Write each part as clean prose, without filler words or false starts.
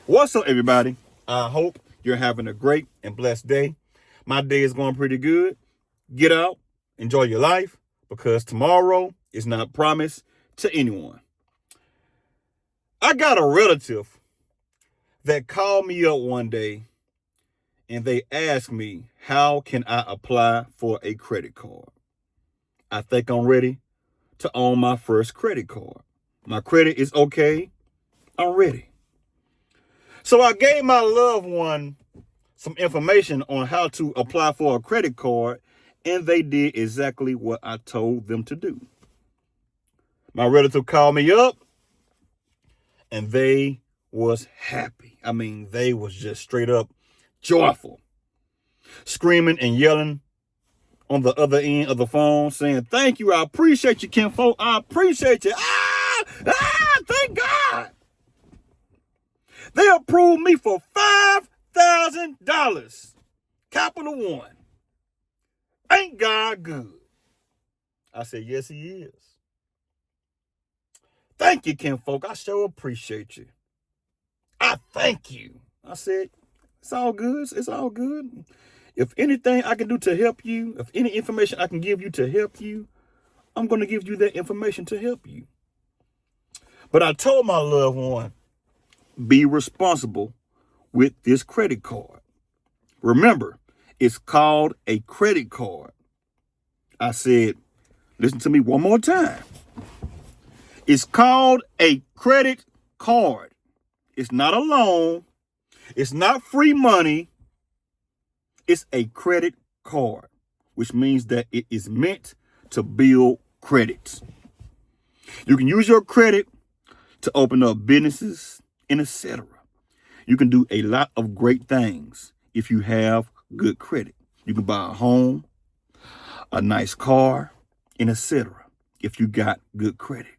What's up, everybody? I hope you're having a great and blessed day. My day is going pretty good. Get out, enjoy your life, because tomorrow is not promised to anyone. I got a relative that called me up one day and they asked me, how can I apply for a credit card? I think I'm ready to own my first credit card. My credit is okay. I'm ready. So I gave my loved one some information on how to apply for a credit card, and they did exactly what I told them to do. My relative called me up, and they was happy. I mean, they was just straight up joyful, screaming and yelling on the other end of the phone, saying, "Thank you, I appreciate you, Kinfolk. I appreciate you. Thank God. They approved me for $5,000. Capital One. Ain't God good?" I said, yes, he is. Thank you, Kinfolk. I sure appreciate you. I thank you. I said, it's all good. It's all good. If anything I can do to help you, if any information I can give you to help you, I'm going to give you that information to help you. But I told my loved one, be responsible with this credit card. Remember, it's called a credit card. I said, listen to me one more time. It's called a credit card. It's not a loan. It's not free money. It's a credit card, which means that it is meant to build credit. You can use your credit to open up businesses and etc. You can do a lot of great things if you have good credit. You can buy a home, a nice car, and etc. if you got good credit.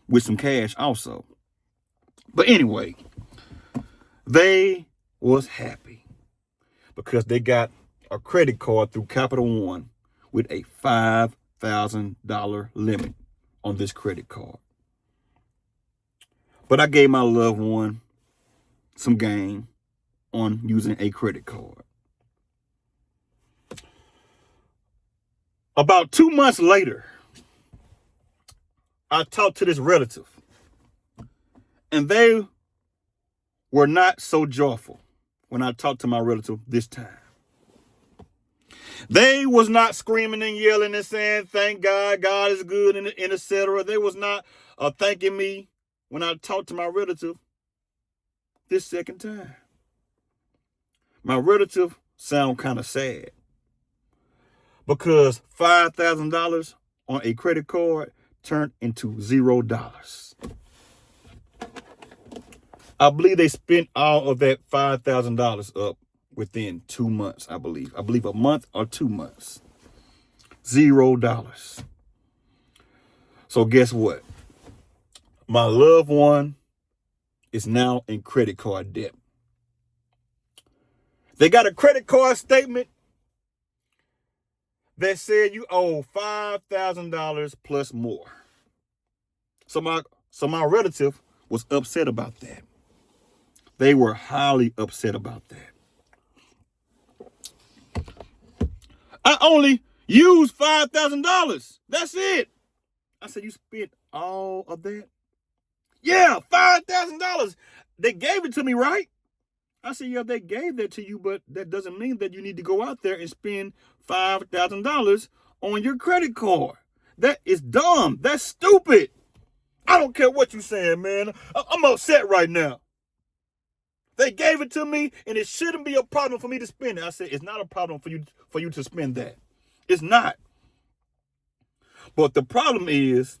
With some cash also. But anyway, they was happy because they got a credit card through Capital One with a $5,000 limit on this credit card. But I gave my loved one some game on using a credit card. About 2 months later, I talked to this relative, and they were not so joyful when I talked to my relative this time. They was not screaming and yelling and saying, thank God, God is good, and etc. They was not thanking me when I talked to my relative this second time. My relative sound kind of sad because $5,000 on a credit card turned into $0. I believe they spent all of that $5,000 up within 2 months, I believe. I believe a month or 2 months. $0. So guess what? My loved one is now in credit card debt. They got a credit card statement that said you owe $5,000 plus more. So my relative was upset about that. They were highly upset about that. I only used $5,000. That's it. I said, you spent all of that? Yeah, $5,000. They gave it to me, right? I said, yeah, they gave that to you, but that doesn't mean that you need to go out there and spend $5,000 on your credit card. That is dumb. That's stupid. I don't care what you're saying, man. I'm upset right now. They gave it to me, and it shouldn't be a problem for me to spend it. I said, it's not a problem for you to spend that. It's not. But the problem is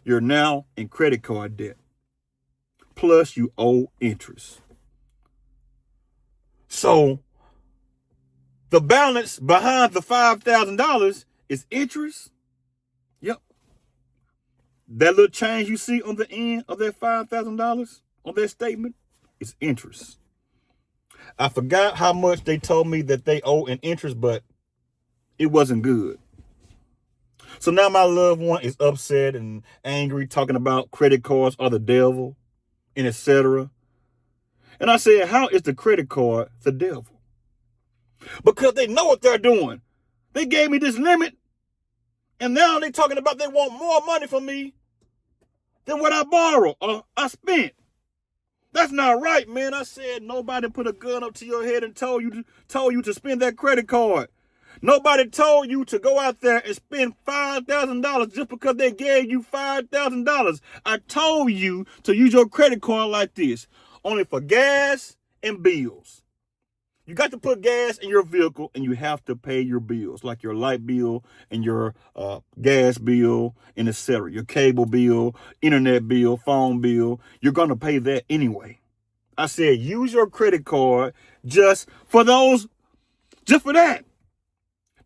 you're now in credit card debt. Plus, you owe interest. So the balance behind the $5,000 is interest. Yep. That little change you see on the end of that $5,000 on that statement is interest. I forgot how much they told me that they owe in interest, but it wasn't good. So now my loved one is upset and angry, talking about credit cards are the devil and etc. And I said, how is the credit card the devil? Because they know what they're doing. They gave me this limit, and now they're talking about they want more money from me than what I borrowed or I spent. That's not right, man. I said nobody put a gun up to your head and told you to spend that credit card. Nobody told you to go out there and spend $5,000 just because they gave you $5,000. I told you to use your credit card like this, only for gas and bills. You got to put gas in your vehicle, and you have to pay your bills, like your light bill and your gas bill and etc. Your cable bill, internet bill, phone bill. You're going to pay that anyway. I said use your credit card just for that.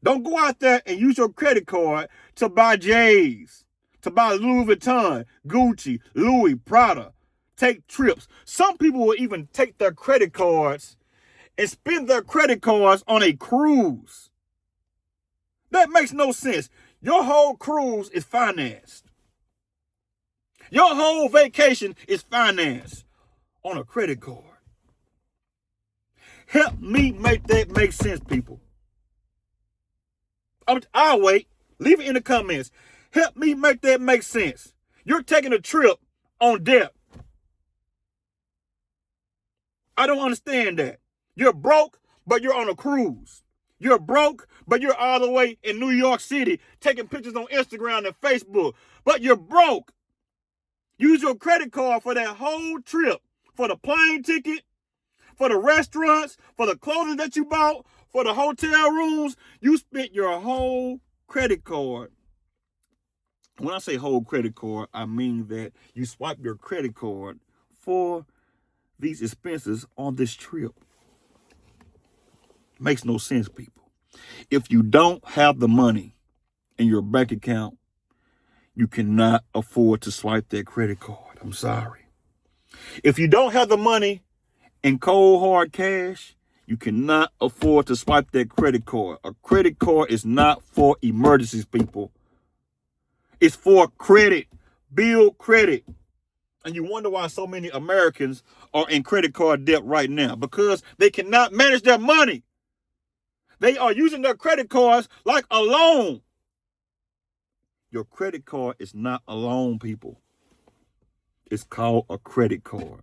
Don't go out there and use your credit card to buy J's, to buy Louis Vuitton, Gucci, Louis, Prada, take trips. Some people will even take their credit cards and spend their credit cards on a cruise. That makes no sense. Your whole cruise is financed. Your whole vacation is financed on a credit card. Help me make that make sense, people. I'll wait. Leave it in the comments. Help me make that make sense. You're taking a trip on debt. I don't understand that. You're broke, but you're on a cruise. You're broke, but you're all the way in New York City taking pictures on Instagram and Facebook. But you're broke. Use your credit card for that whole trip, for the plane ticket, for the restaurants, for the clothing that you bought, for the hotel rooms. You spent your whole credit card. When I say whole credit card, I mean that you swipe your credit card for these expenses on this trip. Makes no sense, people. If you don't have the money in your bank account, you cannot afford to swipe that credit card. I'm sorry. If you don't have the money in cold hard cash, you cannot afford to swipe that credit card. A credit card is not for emergencies, people. It's for credit. Build credit. And you wonder why so many Americans are in credit card debt right now, because they cannot manage their money. They are using their credit cards like a loan. Your credit card is not a loan, people. It's called a credit card.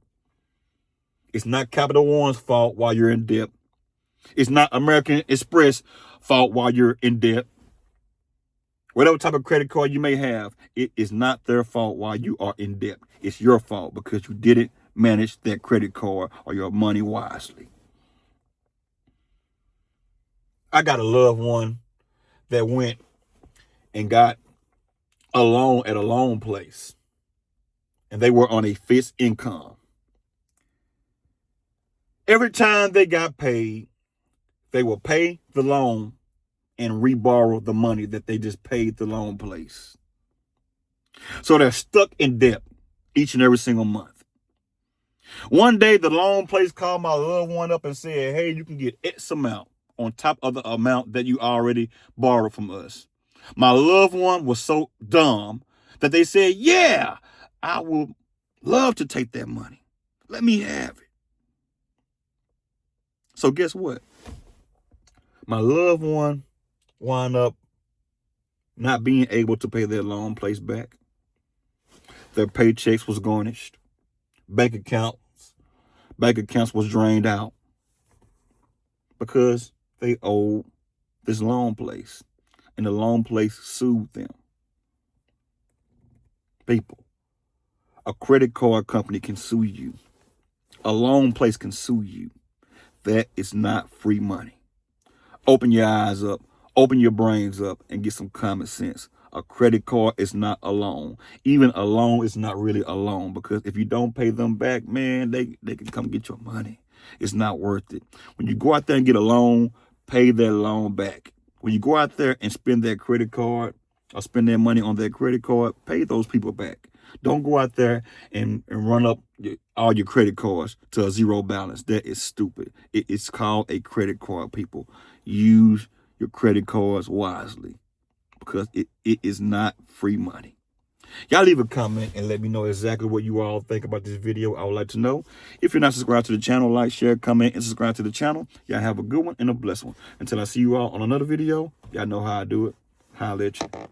It's not Capital One's fault while you're in debt. It's not American Express fault while you're in debt. Whatever type of credit card you may have, it is not their fault while you are in debt. It's your fault because you didn't manage that credit card or your money wisely. I got a loved one that went and got a loan at a loan place, and they were on a fixed income. Every time they got paid, they will pay the loan and reborrow the money that they just paid the loan place. So they're stuck in debt each and every single month. One day, the loan place called my loved one up and said, hey, you can get X amount on top of the amount that you already borrowed from us. My loved one was so dumb that they said, yeah, I would love to take that money. Let me have it. So guess what? My loved one wound up not being able to pay their loan place back. Their paychecks was garnished. Bank accounts was drained out because they owed this loan place, and the loan place sued them. People, a credit card company can sue you. A loan place can sue you. That is not free money. Open your eyes up, open your brains up, and get some common sense. A credit card is not a loan. Even a loan is not really a loan, because if you don't pay them back, man, they can come get your money. It's not worth it. When you go out there and get a loan, pay that loan back. When you go out there and spend that credit card or spend that money on that credit card, pay those people back. Don't go out there and run up all your credit cards to a zero balance. That is stupid. It's called a credit card, people. Use your credit cards wisely, because it is not free money. Y'all leave a comment and let me know exactly what you all think about this video. I would like to know. If you're not subscribed to the channel, like, share, comment, and subscribe to the channel. Y'all have a good one and a blessed one. Until I see you all on another video, y'all know how I do it. Holla at you.